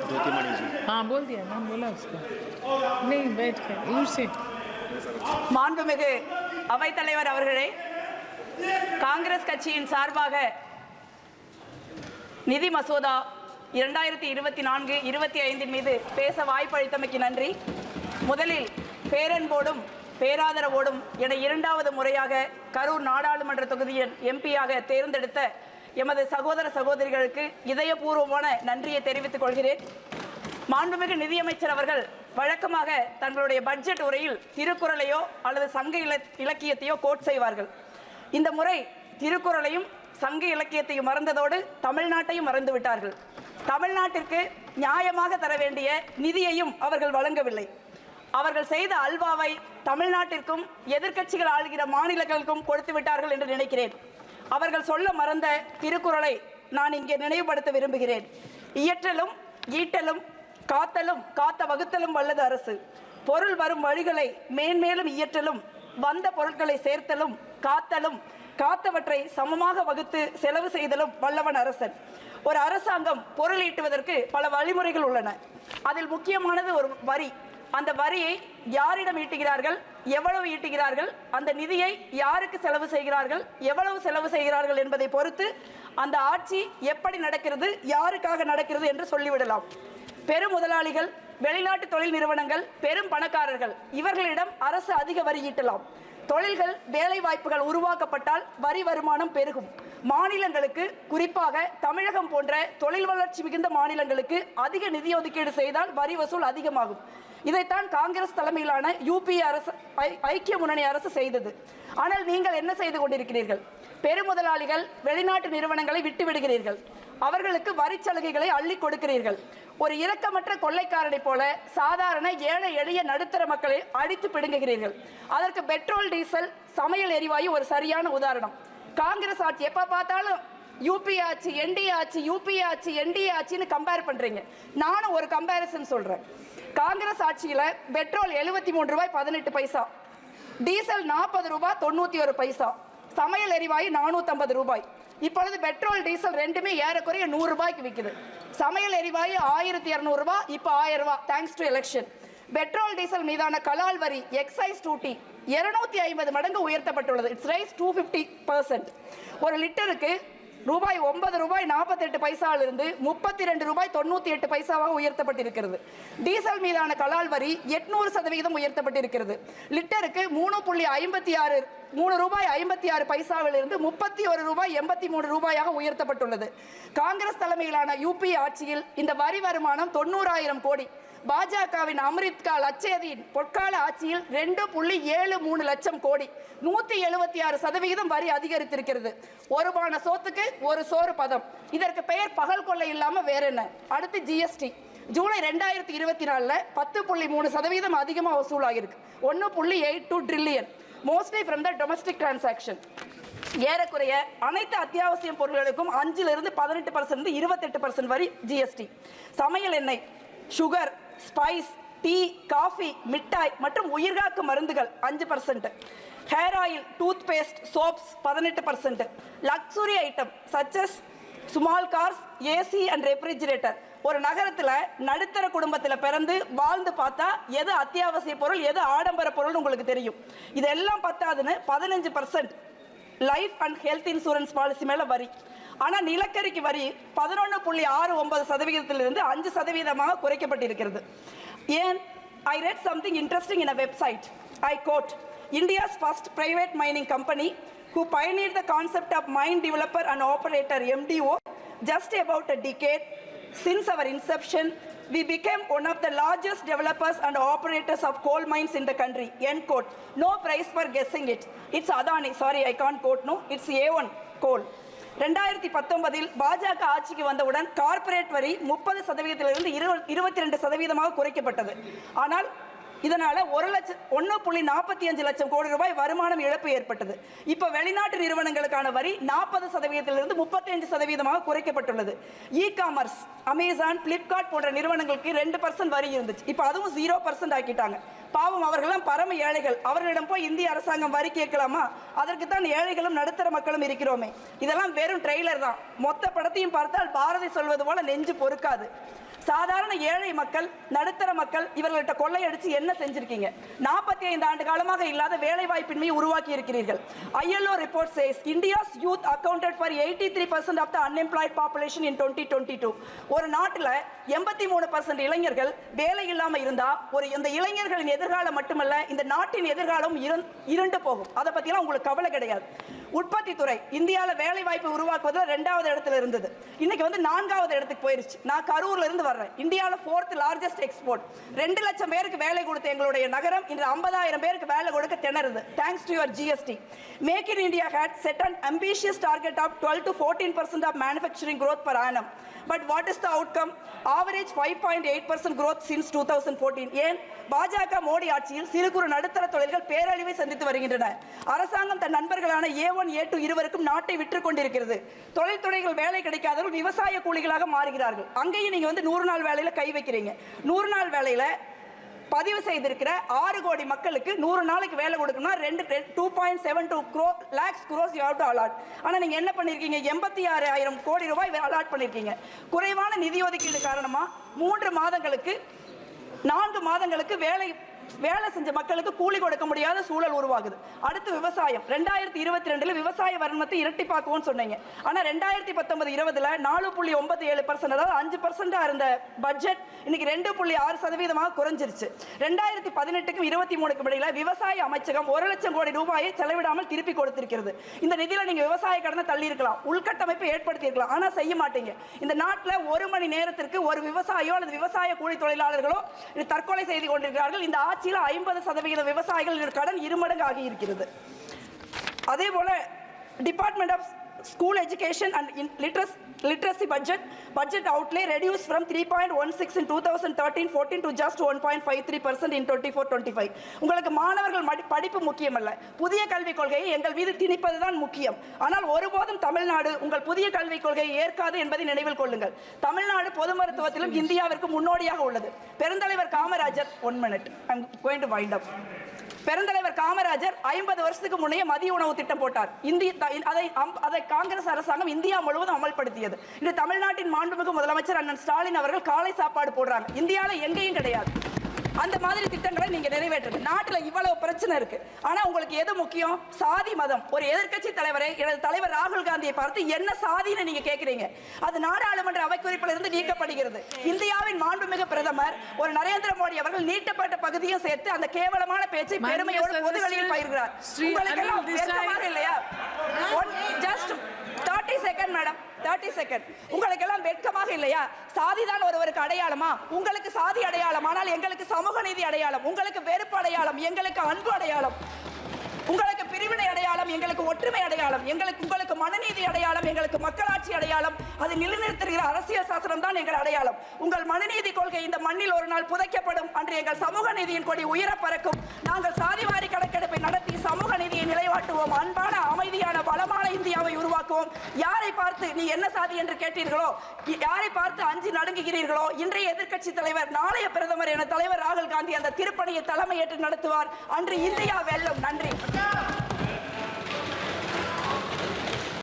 ज्योति मणि जी। हाँ बोल दिया, नाम बोला उसका। नहीं बैठ कर यूं से। மாண்புமிகு அவைத்தலைவர் அவர்களே, காங்கிரஸ் கட்சியின் சார்பாக நிதி மசோதா 2024-25 மீது பேச வாய்ப்பளித்தமைக்கு நன்றி. முதலில் பேரன்போடும் பேராதரவோடும் என இரண்டாவது முறையாக கரூர் நாடாளுமன்ற தொகுதியின் எம்பியாக தேர்ந்தெடுத்த எமது சகோதர சகோதரிகளுக்கு இதயபூர்வமான நன்றியை தெரிவித்துக் கொள்கிறேன். மாண்புமிகு நிதியமைச்சர் அவர்கள் வழக்கமாக தங்களுடைய பட்ஜெட் உரையில் திருக்குறளையோ அல்லது சங்க இலக்கியத்தையோ கோட் செய்வார்கள். இந்த முறை திருக்குறளையும் சங்க இலக்கியத்தையும் மறந்ததோடு தமிழ்நாட்டையும் மறந்து விட்டார்கள். தமிழ்நாட்டிற்கு நியாயமாக தர வேண்டிய நிதியையும் அவர்கள் வழங்கவில்லை. அவர்கள் செய்த அல்வாவை தமிழ்நாட்டிற்கும் எதிர்க்கட்சிகள் ஆளுகிற மாநிலங்களுக்கும் கொடுத்து விட்டார்கள் என்று நினைக்கிறேன். அவர்கள் சொல்ல மறந்த திருக்குறளை நான் இங்கே நினைவுபடுத்த விரும்புகிறேன். இயற்றலும் ஈட்டலும் காத்தலும் காத்த வகுத்தலும் வல்லது அரசு. பொருள் வரும் வழிகளை மேன்மேலும் இயற்றலும் வந்த பொருட்களை சேர்த்தலும் காத்தலும் காத்தவற்றை சமமாக வகுத்து செலவு செய்தலும் வல்லவன் அரசன். ஒரு அரசாங்கம் பொருள் ஈட்டுவதற்கு பல வழிமுறைகள் உள்ளன. அதில் முக்கியமானது ஒரு வரி. அந்த வரியை யாரிடம் ஈட்டுகிறார்கள், எவ்வளவு ஈட்டுகிறார்கள், அந்த நிதியை யாருக்கு செலவு செய்கிறார்கள், எவ்வளவு செலவு செய்கிறார்கள் என்பதை பொறுத்து அந்த ஆட்சி எப்படி நடக்கிறது, யாருக்காக நடக்கிறது என்று சொல்லிவிடலாம். பெரும் முதலாளிகள், வெளிநாட்டு தொழில் நிறுவனங்கள், பெரும் பணக்காரர்கள், இவர்களிடம் அரசு அதிக வரி ஈட்டலாம். தொழில்கள், வேலை வாய்ப்புகள் உருவாக்கப்பட்டால் வரி வருமானம் பெருகும். மாநிலங்களுக்கு, குறிப்பாக தமிழகம் போன்ற தொழில் வளர்ச்சி மிகுந்த மாநிலங்களுக்கு அதிக நிதி ஒதுக்கீடு செய்தால் வரி வசூல் அதிகமாகும். இதைத்தான் காங்கிரஸ் தலைமையிலான யூபிஏ அரசு, ஐக்கிய முன்னணி அரசு செய்தது. ஆனால் நீங்கள் என்ன செய்து கொண்டிருக்கிறீர்கள்? பெருமுதலாளிகள், வெளிநாட்டு நிறுவனங்களை விட்டுவிடுகிறீர்கள். அவர்களுக்கு வரி சலுகைகளை அள்ளி கொடுக்கிறீர்கள். ஒரு இரக்கமற்ற கொள்ளைக்காரனை போல சாதாரண ஏழை எளிய நடுத்தர மக்களை அடித்து பிடுங்குகிறீர்கள். அதற்கு பெட்ரோல், டீசல், சமையல் எரிவாயு ஒரு சரியான உதாரணம். காங்கிரஸ் ஆட்சி எப்ப பார்த்தாலும் யூபிஏ ஆட்சி, என்டிஏ ஆட்சி, யூபிஏ ஆட்சி, என்டிஏ ஆட்சின்னு கம்பேர் பண்றீங்க. நானும் ஒரு கம்பேரிசன் சொல்றேன். காங்கிரஸ் ஆட்சியில பெட்ரோல் 73 ரூபாய் 18 பைசா, டீசல் 40 ரூபாய் 91 பைசா, சமையல் எரிவாயு 450 ரூபாய். இப்பொழுது பெட்ரோல், டீசல் ரெண்டுமே ஏறக்குறைய 100 ரூபாய்க்கு விற்குது. சமையல் எரிவாயு 1200 ரூபாய், இப்போ 1000 ரூபாய், thanks to election. Petrol, diesel மீதான கலால் வரி, எக்ஸைஸ் டியூட்டி 250 மடங்கு உயர்த்தப்பட்டுள்ளது. It's rice 250%. ஒரு லிட்டருக்கு ரூபாய் 9 ரூபாய் 48 பைசாவிலிருந்து 32 ரூபாய் 98 பைசாவாக உயர்த்தப்பட்டிருக்கிறது. டீசல் மீதான கலால் வரி 800% உயர்த்தப்பட்டிருக்கிறது. லிட்டருக்கு 3 ரூபாய் 56 பைசாவிலிருந்து 31 ரூபாய் 83 ரூபாயாக உயர்த்தப்பட்டுள்ளது. காங்கிரஸ் தலைமையிலான யூபிஏ ஆட்சியில் இந்த வரி வருமானம் 90,000 கோடி. பாஜகவின் அமிர்த்கால் அச்சேதியின் பொற்கால ஆட்சியில் 2.73 லட்சம் கோடி, 176% வரி அதிகரித்திருக்கிறது. ஒரு பான சோத்துக்கு ஒரு சோறு பதம். இதற்கு பெயர் பகல் கொள்ளை இல்லாம வேற என்ன? அடுத்து ஜிஎஸ்டி. ஜூலை 2024 10.3% அதிகமாக வசூலாகிருக்கு. 1.82 trillion, mostly from the domestic transaction. ஏறக்குறைய அனைத்து அத்தியாவசிய பொருட்களுக்கும் 5% 18% 28% வரி ஜிஎஸ்டி. சமையல் எண்ணெய், சுகர், ஸ்பைஸ், டீ, காஃபி, மிட்டாய் மற்றும் உயிர்காக்கு மருந்துகள் 5%, hair oil, toothpaste, soaps 18%, luxury item such as small cars, AC and refrigerator. ஒரு நகரத்தில் நடுத்தர குடும்பத்தில் பிறந்து வாழ்ந்து பார்த்தா எது அத்தியாவசிய பொருள், எது ஆடம்பர பொருள் உங்களுக்கு தெரியும். இதெல்லாம் பத்தாதுன்னு 15% life and health insurance policy மேல வரி. ஆனால் நிலக்கரிக்கு வரி 11.69%இலிருந்து 5% குறைக்கப்பட்டிருக்கிறது. ஏன்? I read something interesting in a website. I quote, India's first private mining company who pioneered the concept of mine developer and operator MDO just about a decade since our inception, we became one of the largest developers and operators of coal mines in the country. End quote. No prize for guessing it. It's Adani. Sorry, I can't quote. No, it's A1 coal. 2019 பாஜக ஆட்சிக்கு வந்தவுடன் corporate வரி 30%இலிருந்து 22% குறைக்கப்பட்டது. ஆனால் இதனால 1.45 லட்சம் கோடி ரூபாய் வருமானம் இழப்பு ஏற்பட்டது. இப்போ வெளிநாட்டு நிறுவனங்களுக்கான வரி 40%இலிருந்து 35% குறைக்கப்பட்டுள்ளது. இ காமர்ஸ், அமேசான், பிளிப்கார்ட் போன்ற நிறுவனங்களுக்கு 2% வரி இருந்துச்சு. இப்போ அதுவும் 0% ஆக்கிட்டாங்க. பாவம் அவர்கள்லாம் பரம ஏழைகள். அவர்களிடம் போய் இந்திய அரசாங்கம் வரி கேட்கலாமா? அதற்கு தான் ஏழைகளும் நடுத்தர மக்களும் இருக்கிறோமே. இதெல்லாம் வெறும் ட்ரெய்லர் தான். மொத்த படத்தையும் பார்த்தால் பாரதி சொல்வது போல நெஞ்சு பொறுக்காது. சாதாரண ஏழை மக்கள், நடுத்தர மக்கள் இவர்கள்ட்ட கொள்ளையடிச்சு என்ன செஞ்சிருக்கீங்க? 45 ஆண்டு காலமாக இல்லாத வேலை வாய்ப்பின்மையை உருவாக்கி இருக்கிறீர்கள். ILO report says India's youth accounted for 83% of the unemployed population in 2022. ஒரு நாட்டில் 83% இளைஞர்கள் வேலை இல்லாம இருந்தா இந்த இளைஞர்களின் எதிர்காலம் மட்டுமல்ல, இந்த நாட்டின் எதிர்காலம் இருண்டு போகும். அதை பத்திலாம் உங்களுக்கு கவலை கிடையாது. உற்பத்தி துறை இந்தியாவில் வேலை வாய்ப்பு உருவாக்குவதில் 2வது இடத்துல இருந்தது. இன்னைக்கு 4வது இடத்துக்கு போயிருச்சு. நான் கரூர்ல இருந்து வர்றேன். இந்தியாவில் 4th largest export. 2 லட்சம் பேருக்கு வேலை கொடுத்த எங்களுடைய நகரம் இன்று 50,000 பேருக்கு வேலை கொடுக்க திணறுது. Thanks to your GST. Make in India had set an ambitious target of 12 to 14% of manufacturing growth per annum. But what is the outcome? Average 5.8% growth since 2014. ஏன் பாஜக மோடி ஆட்சியில் சிறு குறு நடுத்தர தொழில்கள் பேரழிவை சந்தித்து வருகின்றன. அரசாங்கம் தன் நண்பர்களான A1 A2 இருவருக்கும் நாட்டை விற்று கொண்டிருக்கிறது. தொழில் துறைகள் வேலை கிடைக்காதவர்கள் விவசாய கூலிகளாக மாறுகிறார்கள். அங்கேயும் நீங்க 100 நாள் வேலையில கை வைக்கிறீங்க. 100 நாள் வேலையில பதிவு செய்திருக்கிற 6 கோடி மக்களுக்கு 100 நாளைக்கு வேலை கொடுக்கணும்னா 2.72 lakhs crores you have to allot. ஆனா நீங்க என்ன பண்ணிருக்கீங்க? 86,000 கோடி ரூபாய் அலாட் பண்ணிருக்கீங்க. குறைவான நிதி ஒதுக்கீடு காரணமா 4 மாதங்களுக்கு வேலை செஞ்ச மக்களுக்கு கூலி கொடுக்க முடியாத சூழல் உருவாகுது. அடுத்து விவசாயம். 2022 விவசாய வருமானத்தை இரட்டிப்பாக்குவோம்னு சொன்னீங்க. ஆனா 2019-20ல 4.97%, அதாவது 5% இருந்த பட்ஜெட் இன்னைக்கு 2.6% குறைஞ்சிருச்சு. 2018க்கும் 23க்கும் இடையில விவசாய அமைச்சகம் 1 லட்சம் கோடி ரூபாயை செலவிடாமல் திருப்பி கொடுத்திருக்கிறது. இந்த நிதியில நீங்க விவசாய கடனை தள்ளி இருக்கலாம், உள்கட்டமைப்பை ஏற்படுத்தி இருக்கலாம், ஆனா செய்ய மாட்டீங்க. இந்த நாட்டில் 1 மணி நேரத்திற்கு ஒரு விவசாயியோ அல்லது விவசாய கூலி தொழிலாளர்களோ தற்கொலை செய்து கொண்டிருக்கிறார்கள். இந்த ஆட்சியில் 50% விவசாயிகள் கடன் 2 மடங்கு ஆகி இருக்கிறது. அதே போல department of school education and literacy budget outlay reduced from 3.16 in 2013-14 to just 1.53% in 24-25. உங்களுக்கு மாணவர்கள் படிப்பு முக்கியமல்ல, புதிய கல்விக் கொள்கையை எங்கள் மீது திணிப்பதுதான் முக்கியம். ஆனால் ஒருபோதும் தமிழ்நாடு உங்கள் புதிய கல்விக் கொள்கையை ஏற்காது என்பதை நினைவில் கொள்ளுங்கள். தமிழ்நாடு பொது மருத்துவத்திலும் இந்தியாவிற்கு முன்னோடியாக உள்ளது. பெருந்தலைவர் Kamarajar 1 minute, I'm going to wind up. பெருந்தலைவர் காமராஜர் 50 வருஷத்துக்கு முன்னே மதிய உணவு திட்டம் போட்டார். அதை காங்கிரஸ் அரசாங்கம் இந்தியா முழுவதும் அமல்படுத்தியது. இந்த தமிழ்நாட்டின் மாண்புமிகு முதலமைச்சர் அண்ணன் ஸ்டாலின் அவர்கள் காலை சாப்பாடு போடுறாங்க. இந்தியாவில் எங்கேயும் கிடையாது. அந்த மாதிரி திட்டங்களை நீங்க நிறைவேற்றுங்க. நாட்டில் இவ்வளவு பிரச்சனை இருக்கு, ஆனா உங்களுக்கு எது முக்கியம்? சாதி மதம். ஒரு எதிர்க்கட்சி தலைவரை, எனது தலைவர் ராகுல் காந்தியை பார்த்து என்ன சாதின்னு நீங்க கேட்கிறீங்க. அது நாடாளுமன்ற அவைக்குறிப்பில் இருந்து நீக்கப்படுகிறது. இந்தியாவின் மாண்புமிகு பிரதமர் ஒரு நரேந்திர மோடி அவர்கள் நீட்டப்பட்ட பகுதியும் சேர்த்து அந்த கேவலமான பேச்சை பெருமையோடு பொதுவெளியில் பயிர்கிறார். உங்களுக்கு எல்லாம் வெட்கமாக இல்லையா? Just 30 second madam, 30 second. உங்களுக்கு எல்லாம் வெட்கமாக இல்லையா? சாதிதான் ஒருவருக்கு அடையாளமா? உங்களுக்கு சாதி அடையாளம், ஆனால் எங்களுக்கு சமூக நீதி அடையாளம். உங்களுக்கு வெறுப்பு அடையாளம், எங்களுக்கு அன்பு அடையாளம். உங்களுக்கு பிரிவினை அடையாளம், எங்களுக்கு ஒற்றுமை அடையாளம். உங்களுக்கு மனநீதி அடையாளம், எங்களுக்கு மக்களாட்சி அடையாளம். அது நிலைநிறுத்துகிற அரசியல் சாசனம் தான் எங்கள் அடையாளம். உங்கள் மனநீதி கொள்கை இந்த மண்ணில் ஒரு நாள் புதைக்கப்படும். அன்று எங்கள் சமூக நீதியின் கொடி உயர பறக்கும். நாங்கள் சாதிவாரி கணக்கெடுப்பை நடத்தி சமூக நீதியை நிலைவாட்டுவோம். அன்பான, அமைதியான, வளமான இந்தியாவை உருவாக்குவோம். யாரை பார்த்து நீ என்ன சாதி என்று கேட்டீர்களோ, யாரை பார்த்து அஞ்சி நடுங்குகிறீர்களோ, இன்றைய எதிர்க்கட்சி தலைவர், நாளைய பிரதமர் என தலைவர் ராகுல் காந்தி அந்த திருப்பணியை தலைமையேற்று நடத்துவார். அன்று இந்தியா வெல்லும். நன்றி.